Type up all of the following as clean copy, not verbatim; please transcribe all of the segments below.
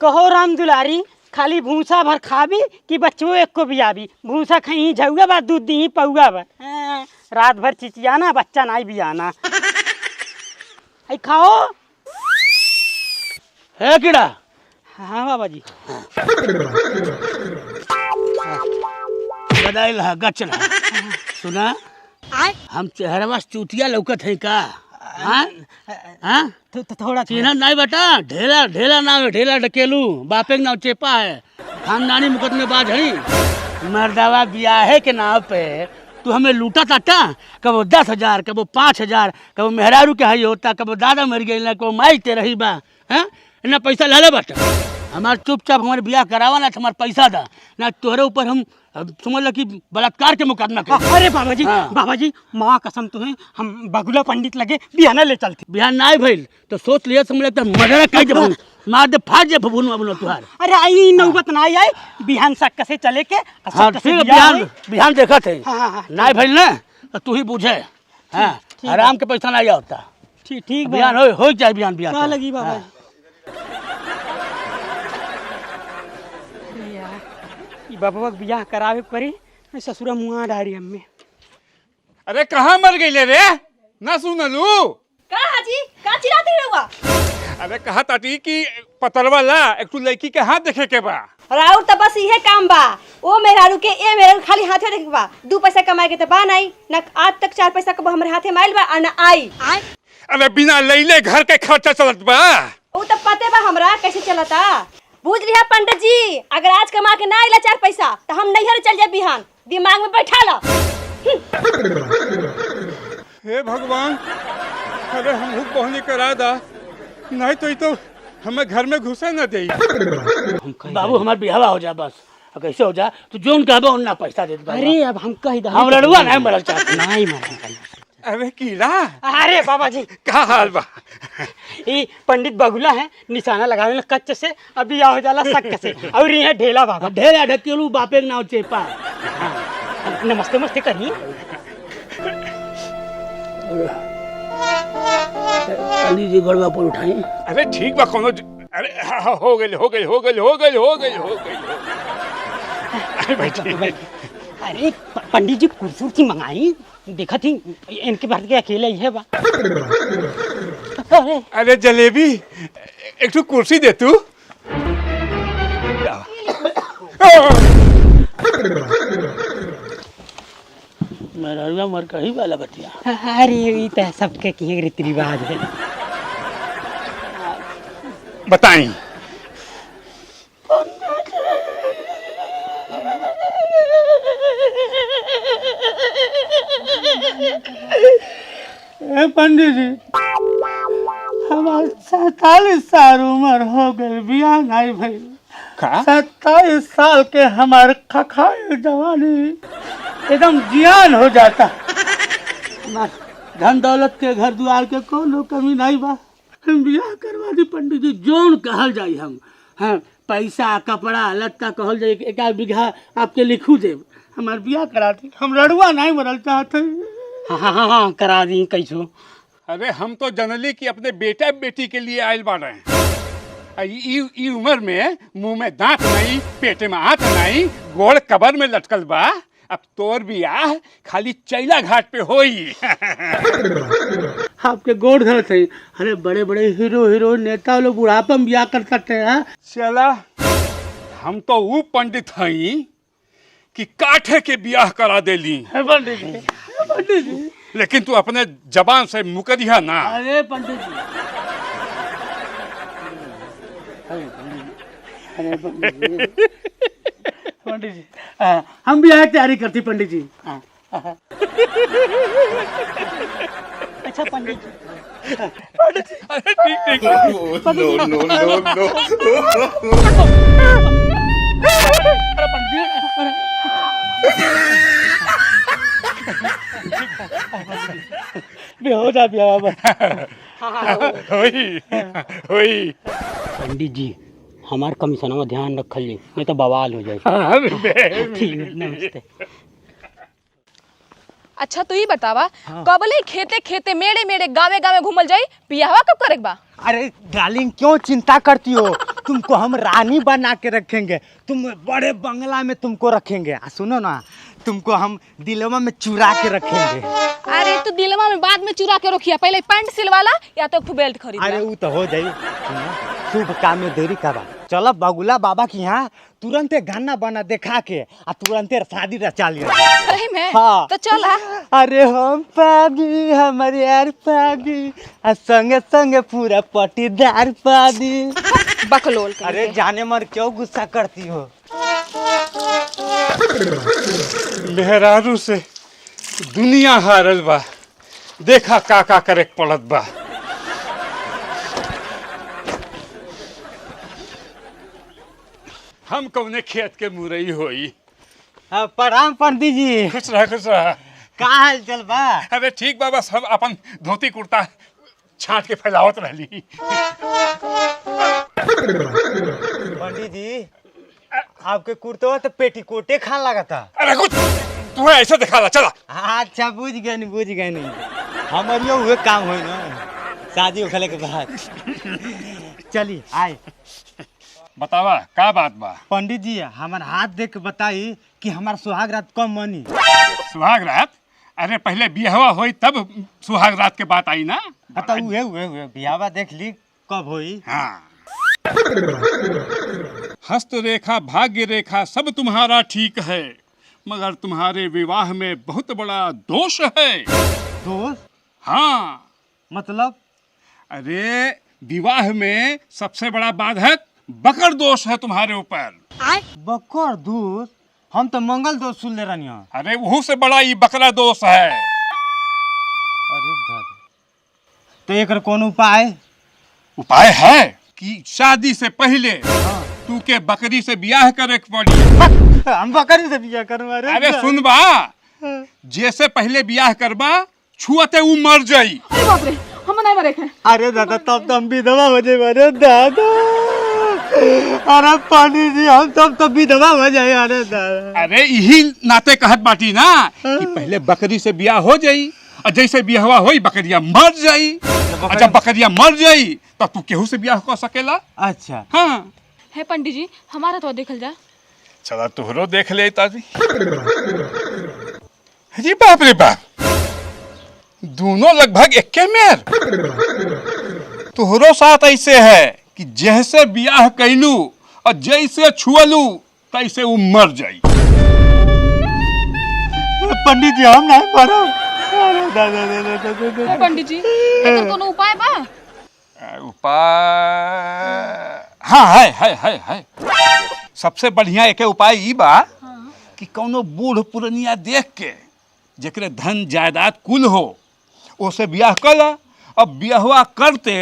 कहो राम दुलारी खाली भूसा भर खाबी कि बच्चों एक को भी आबी भूसा खई झउगा बा दूध दी पौगा बा रात भर चिचियाना बच्चा नहीं भी आना आई खाओ है कीड़ा। हाँ बाबा जी गदाइल है गच रहा सुना हम चेहरवा चूतिया लौकत है का। हाँ हाँ थोड़ा चिन्ह नहीं बेटा ढेला ढेला नाम है ढेला ढकेलू बापे के नाम चेपा है खानदानी मुकदमेबाज है मर्दावा ब्याहे के नाम पे तू हमें लूटा ताटा कबो 10,000 कबो 5,000 कबो मेहरारू के हई होता कबो दादा मर गई ना कबो माई ते रही बा हैं इतना पैसा ले बाटा हमार चुपचाप हमारे ब्याह करावा ना हमारे पैसा दा ना तोहरे ऊपर हम समझ लो कि बलात्कार के मुकदमा कर। अरे बाबा जी माँ कसम तुम्हें हम बगुला पंडित लगे बिहाना ले चलते बिहान ना भइल तो सोच लिया समझ तो मर्डर कर दे मार दे फाड़ दे फबुन अबनो तुहार। अरे आई नौबत ना आई बिहान सक से चले के हां ठीक बिहान देखत है ना भइल ना तो तू ही बुझे हां आराम के पैसा ना होता ठीक बिहान हो जाए बिहान बिहान क्या लगी बाबा बाबा बियाह करावे पड़ी ससुरा मुआ डारी हमें। अरे कहाँ मर गई ले रे ना सुनलू का हाजी का चिल्लाती रहुआ। अरे कहा ताटी कि पतरवा ला एक तू लड़की के हाथ देखे के बा राउर तो बस इहे काम बा ओ मेहरारू के ए मेहरारू खाली हाथे देखे बा 2 पैसा कमाए के तो बा नहीं ना आज तक 4 पैसा कब हमारे हाथे माइल बा और ना आई। अरे बिना लैले घर के खर्चा चलत बा वो तो पते बा हमरा कैसे चलता बुझ लिया पंडित जी अगर आज कमा के ना आइला 4 पैसा तो हम नैहर चल जाए बिहान दिमाग में बैठा लो। हे भगवान अरे हम भूख बहनी करा दा नहीं तो हमें घर में घुसे न दे। बाबू हमार बिहावा हो जा बस कैसे हो जा तू जोन कहबो उन्ना पैसा दे दे। अरे अब हम कह दे हम लड़ुआ नहीं मरल चाहते नहीं मरल। अरे कीड़ा अरे बाबा जी का हाल बा ये पंडित बगुला है निशाना लगावे कच्च से अभी आ हो जाला सक से और ये ढेला बाबा ढेला ढकेलू बापे के नाम चेपा। नमस्ते नमस्ते करिए पंडित जी गड़वा पर उठाई। अरे ठीक बा कोनो अरे हो गई अरे भाई अरे पंडित जी कुर्सी मंगाई देखा थी इनके भर के अकेले ही है बा। अरे जलेबी एक तो कुर्सी दे तू मेरा मर कही वाला बतिया। अरे ये तो सबके की रीति रिवाज है बताई पंडित जी हमारे 47 साल उम्र हो गई बियाह नहीं भइल 27 साल के हमारे खखाई जवानी एकदम जियान हो जाता धन दौलत के घर द्वार के कोनो कमी नहीं बा हम बियाह करवा दी पंडित जी जोन कहल जाई हम हाँ पैसा कपड़ा लत्ता कहल जाए 1 बीघा आपके लिखू दे हमार बियाह करा दी हम लड़ुआ नहीं मरल चाहते। हाँ करा दी कैसो। अरे हम तो जनली कि अपने बेटा बेटी के लिए आयल बाड़े ई उम्र में मुंह में दांत नहीं पेटे में हाथ नहीं गोड़ कबर में लटकल बा अब तोर बियाह खाली चैला घाट पे होई। आपके गोड़ धरत है अरे बड़े बड़े हीरो नेता लोग बुढ़ापा में बियाह कर सकते हैं। चला हम तो वो पंडित हई कि काठे के बियाह करा देली पंडित जी लेकिन तू अपने जबान से मुकरिया ना। अरे पंडित जी पंडित जी हम भी आए तैयारी करती पंडित जी। अच्छा पंडित जी अरे ठीक बेहोदा होई पंडित जी हमारे कमीशन में ध्यान रखल जी नहीं तो बवाल हो जाए। ठीक है नमस्ते। अच्छा तो ये बतावा कबले खेते खेते मेड़े मेड़े गावे गावे घूमल जाई बियाहवा कब करे बा। अरे डार्लिंग क्यों चिंता करती हो तुमको हम रानी बना के रखेंगे, तुम बड़े बंगला में तुमको रखेंगे। सुनो ना, तुमको हम दिलवा में चुरा के रखेंगे। अरे तू दिलवा में बाद में चुरा के रखिया, पहले पैंट सिलवाला या तो बेल्ट खरीद। अरे वो तो हो जाई, शुभ काम में देरी का बा। चलो बगुला बाबा की यहाँ तुरंते गाना बना देखा के आ तुरंते शादी रचा लिया। सही में? हाँ। तो चला। अरे हम पागी हमारे यार पागी आ संगे संगे पूरा पटीदार पागी। बकलोल कर। अरे जाने मर क्यों गुस्सा करती हो? मेहरारू से दुनिया हारल बा, देखा का करे पड़त बा। हम कौने खेत के मुरई होई। प्रणाम पंडित जी। खुश रहा खुश रहा। का हाल चल बा? अरे ठीक बा, बस हम अपन धोती कुर्ता छाट के फैलावत रहली। पंडित जी आपके कुर्तवा तो पेटीकोटे खान लगा था। अरे कुछ तुम्हें ऐसा दिखा ला, चला। अच्छा बुझ गए नहीं हमारे हुए काम हो ना शादी होने के बाद। चलिए आए। बतावा का बात बा? पंडित जी हमारा हाथ देख के बताई कि हमारा सुहाग रात कब मनी। सुहाग रात? अरे पहले बियाहवा होई तब सुहाग रात के बात आई ना। बता हुए बियावा देख ली कब होई। हाँ। हस्त रेखा भाग्य रेखा सब तुम्हारा ठीक है, मगर तुम्हारे विवाह में बहुत बड़ा दोष है। दोस्त? हाँ मतलब? अरे विवाह में सबसे बड़ा बाधक बकर दोष है तुम्हारे ऊपर। बकर दोष? हम तो मंगल दोष सुन ले रही। अरे वहू से बड़ा ये बकरा दोष है। अरे तो एक कौन उपाय? उपाय है कि शादी से पहले तू के बकरी से ब्याह करे के पड़ी। हम बकरी से ब्याह करूं? अरे सुन बा, जैसे पहले ब्याह करबा छुअते ऊ मर जाई। अरे बाप रे, हम नहीं मरे थे। अरे दादा तब तो हम विधवा हो जाए। अरे दादा, अरे पंडित जी हम तब तो विधवा हो जाए। अरे दादा, अरे यही नाते कहत बाटी ना कि पहले बकरी से ब्याह हो जाई और जैसे ब्याहवा होई बकरिया मर जाई। और जब बकरिया मर जाई तो तू केहू से ब्याह कर सकेला। अच्छा हाँ। है पंडित जी हमारा तो देखल जा। चला तुहरो देख ले ताजी। अरे बाप रे बाप, दोनों लगभग एक के मेर। तुहरो साथ ऐसे है कि जैसे ब्याह कैलू और जैसे छुअलू तैसे वो मर जाई। पंडित जी हम नहीं पढ़ो। अरे दादा है पंडित जी एकर कोनो उपाय बा? उपाय हाँ है। सबसे बढ़िया एक उपाय ई बा कि कौनो बूढ़ पुरनिया देख के जेकरे धन जायदाद कुल हो ओसे ब्याह कला। अब ब्याहवा करते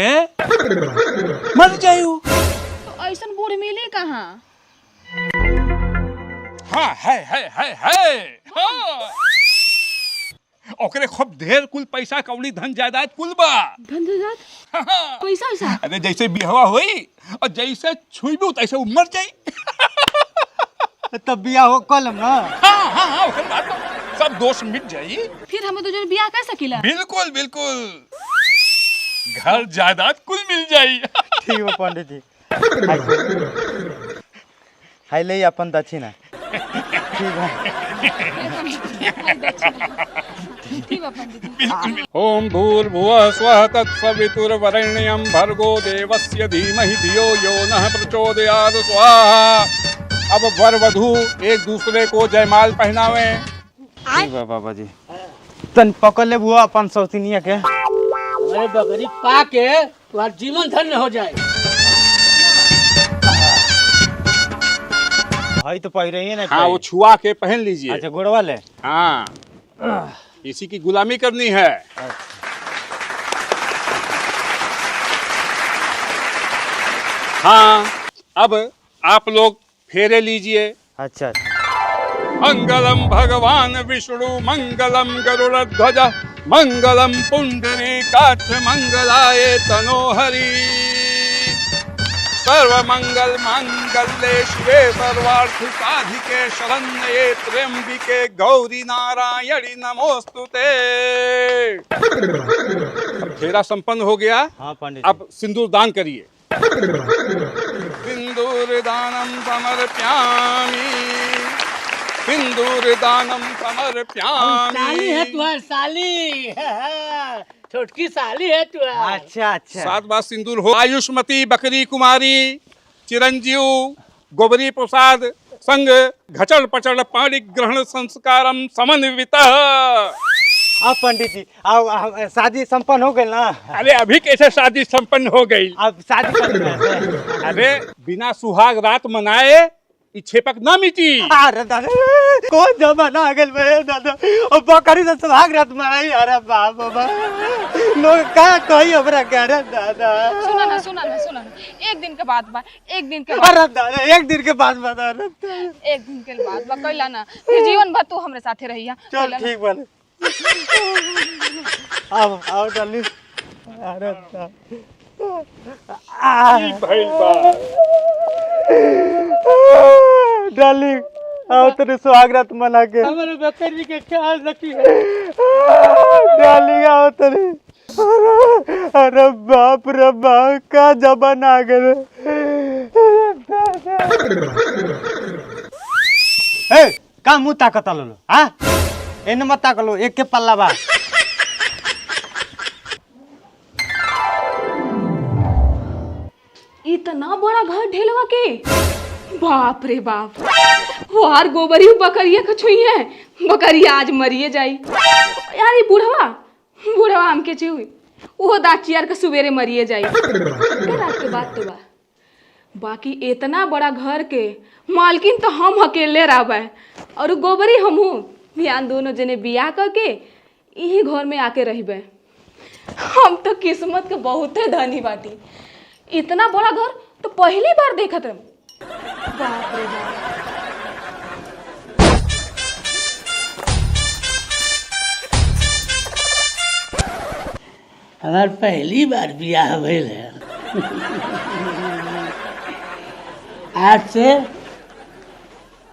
मर जायू। तो ऐसन बूढ़ मिली कहाँ? हाँ है। हाँ। ओकरे खूब ढेर कुल पैसा कौड़ी धन जायदाद कुल बा। धन जायदाद? हाँ। पैसा? अरे जैसे ब्याहवा होई और जैसे छुईबू तैसे वो मर जाई। तब ब्याह हो कल ना। हाँ ओकर बाद तो सब दोष मिट जाई। फिर हमें तो जो ब्याह कर सकीला। बिल्कुल घर जायदाद कुल मिल जाई। ठीक है पंडित जी। हाय ले अपन दक्षिणा। ठीक है। ओम भूर्भुवः स्वः तत्सवितुर्वरेण्यं भर्गो देवस्य धीमहि धियो यो नः प्रचोदयात् स्वाहा। अब वर वधू एक दूसरे को जयमाल पहनावे। ठीक है बाबा जी। तन पकड़ ले बुआ अपन सौतिनिया के। अरे बकरी पा के तुम्हारा जीवन धन्य हो जाए। भाई तो पह रही है ना। हाँ वो छुआ के पहन लीजिए। अच्छा गुड़वा ले। हाँ इसी की गुलामी करनी है। हाँ अब आप लोग फेरे लीजिए। अच्छा। मंगलम भगवान विष्णु मंगलम गरुड़ध्वज मंगलम पुंडरीकाक्ष मंगलाय तनोहरि। सर्वमंगल मांगल्ये शिवे सर्वार्थ साधिके शरण्ये त्र्यंबिके गौरी नारायणी नमोस्तुते। अब फेरा संपन्न हो गया। हाँ पंडित। अब सिंदूर दान करिए। सिंदूरदानं समर्पयामि, सिंदूरदानं समर्पयामि। साली है तुम्हार साली छोटकी साली है तुम्हार। अच्छा अच्छा। 7 बार सिंदूर हो। आयुष्मती बकरी कुमारी चिरंजीव गोबरी प्रसाद संग घचड़ पचड़ पाणी ग्रहण संस्कारम समन्वितः। अब पंडित जी अब शादी संपन्न हो गई ना? अरे अभी कैसे शादी संपन्न हो गई? अब शादी कर अरे बिना सुहाग रात मनाए ई छेपक ना मिटी। अरे दादा कौन जमाना आ गया मेरे दादा, अब बकरी से सुहाग रात मनाई। अरे बाप बाबा लोग का कही हमरा के। अरे दादा सुना ना एक दिन के बाद बा, एक दिन के बाद, अरे दादा एक दिन के बाद बता। एक दिन के बाद बा कैला ना, फिर जीवन भर तू हमरे साथे रहिया। चल ठीक बोले। आओ डाली। अरे डार्लिंग आओ तेरे सुहाग रात मना के। हमारे बकरी के ख्याल रखिए डार्लिंग आओ तेरे। अरे बाप रे बाप का जमाना आ गया। ए का मुंह ताकत लो हां एने मत ताकलो, एक के पल्ला बा। इतना बड़ा घर ढेलवा के, बाप रे बाप। वार गोबरी बकरिया के छुई है, बकरिया आज मरिए जाई। यार ये बुढ़वा हमके छुई, वो दाचियार के सुबेरे मरिए जाई। रात के बात तो बा, बाकी इतना बड़ा घर के मालकिन तो हम अकेले रहबे और गोबरी हमहू बिहान दोनों जने बियाह करके यही घर में आके रहबे। हम तो किस्मत के बहुते धनी बाटी। इतना बड़ा घर तो पहली बार देखत हम। बाप रे बाप। हमार पहली बार बियाह भइल है। आज से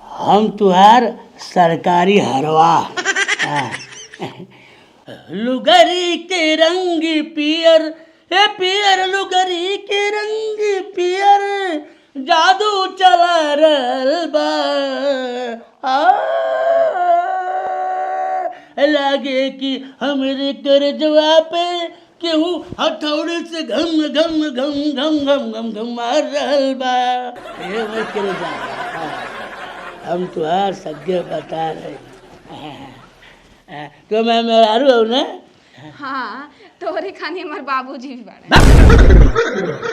हम तुहार सरकारी हरवा। लुगरी के रंग पियर, हे पियर लुगरी के रंग पियर, जादू चला रहल बा। लागे कि हमरे करजवा पे केहू हथौड़े से घम घम घम घम घम घम घम मार रहल बा। ए वो करजा हम तुहार सगे बता रहे। तो मैं मेहरारू हूँ ना? हाँ तोहरे खानी हमार बाबूजी भी बाड़े।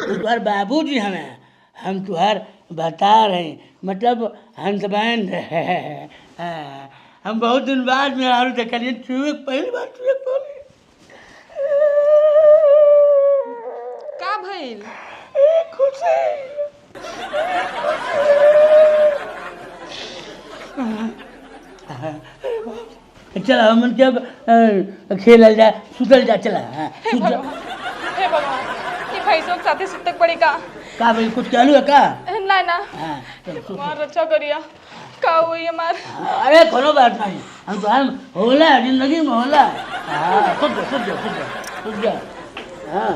तुम्हार बाबूजी हमें, हम तुहार बता रहे हैं, मतलब हंसबैंड है। हम बहुत दिन बाद मेहरारू देखलिए, चूहे पहली बार चूहे बोली। का भइल? खुशी चला हमन के अब खेलल जा, सुतल जा। चला हे भगवान ये भैंसों के साथे सुतक पड़ी का भाई कुछ कहलू है का? ना ना हाँ, चल, सुत। मार रक्षा करिया का हुई हमार। अरे कोनो बात नहीं, हम तो हम होला जिंदगी में होला। हाँ सुत जा। हाँ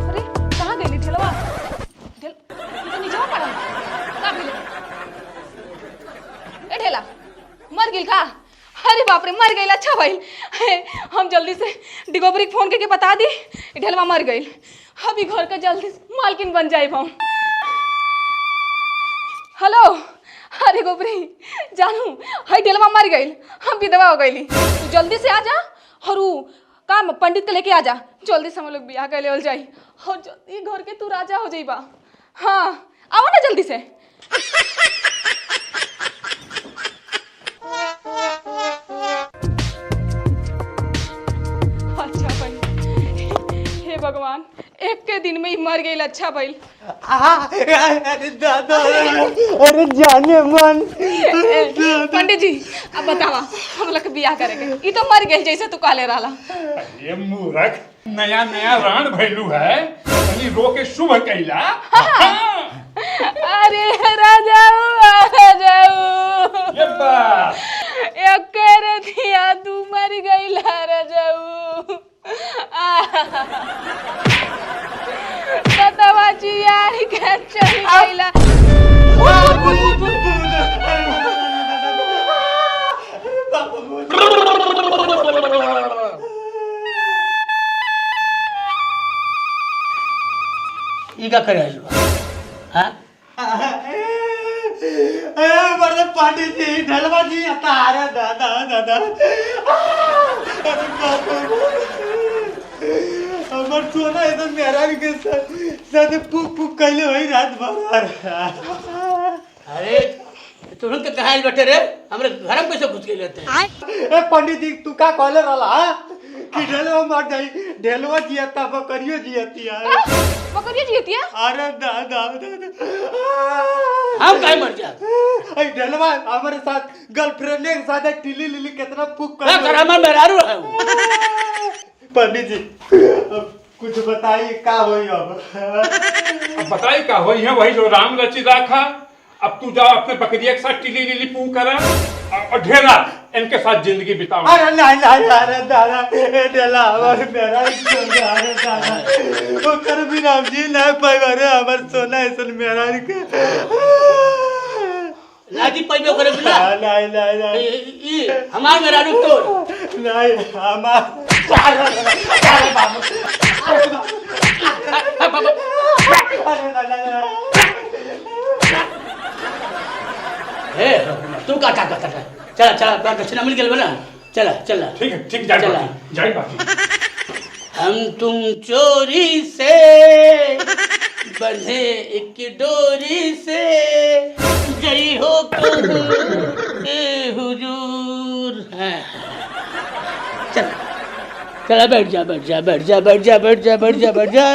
अरे कहाँ गई ठेलवा? ठेल ये तो नीचे पड़ा का भइल? ए ठेला मर गेल का? अरे बाप रे मर गई। अच्छा भाई हम जल्दी से डिगोबरी के फोन करके बता दी ढेलवा मर गई। अभी घर का जल्दी से मालकिन बन जाए हम। हेलो अरे गोबरी जानू हाई ढेलवा मर गई, हम विधवा हो गई। तू जल्दी से आ जा और काम पंडित के लेके आ जा। जल्दी से हम लोग ब्याह कर ले जाई और जल्दी घर के तू राजा हो जाइबा। हाँ आओ ना जल्दी से। अच्छा भाई हे भगवान एक के दिन में ही मर गई। अच्छा भाई अरे दादा अरे जाने मन। पंडित जी अब बतावा हम लोग के बियाह करेंगे। ये तो मर गई जैसे तू काले रहला। ये मूर्ख नया नया रान भैलू है, तनी रो के शुभ कैला। अरे राजाऊ ये बात एक दिया तू मर गई राजाऊ। बतावा जी यार क्या चली गईला। ई का करे आइल बा? हाँ? बड़े पंडित जी ढलवा जी आता आ रहा दादा दादा। अरे बाप रे। हमर सोना है तो मेरा भी के साथ पुक पुक कैले वही रात भर। अरे तुम के कहा आइल बैठे रे? हमरे घर में कैसे घुस के लेते हैं? ए पंडित जी तू का कहले रहला कि ढेलवा मर जाई, ढेलवा जियता बकरियो जियती है। बकरिया जीती है? अरे दादा दादा हम काहे मर जा? अरे ढेलवा हमारे साथ गर्लफ्रेंड के साथ एक टिली लिली कितना पुक क्या कर कर हमर मेहरारू है? पंडित जी अब कुछ बताइए का होई अब। अब बताई का हो है वही जो राम रची रखा। अब तू जाओ अपने बकरिया के साथ टिली लिली पू करा और ढेला इनके साथ जिंदगी बिताओ। अरे नहीं नहीं अरे दादा ए ढेला हमारे मेरा ही सोना अरे दादा वो कर भी नाम जी नहीं पाए अरे हमारे सोना ऐसा मेरा के लाजी पैबे करे बिना? नहीं नहीं नहीं ई हमार मेहरारू तोड़। नहीं हमार अरे बाबू अरे नहीं ए तू का करता है? चला चला अपना दक्षिणा मिल गया ना। चला चला ठीक है ठीक जाए चला। बाकी, जाए बाकी। हम तुम चोरी से बंधे एक डोरी से जई हो तुम ए हुजूर। हाँ। चला चला बैठ जा बैठ जा बैठ जा बैठ जा बैठ जा बैठ जा बैठ जा।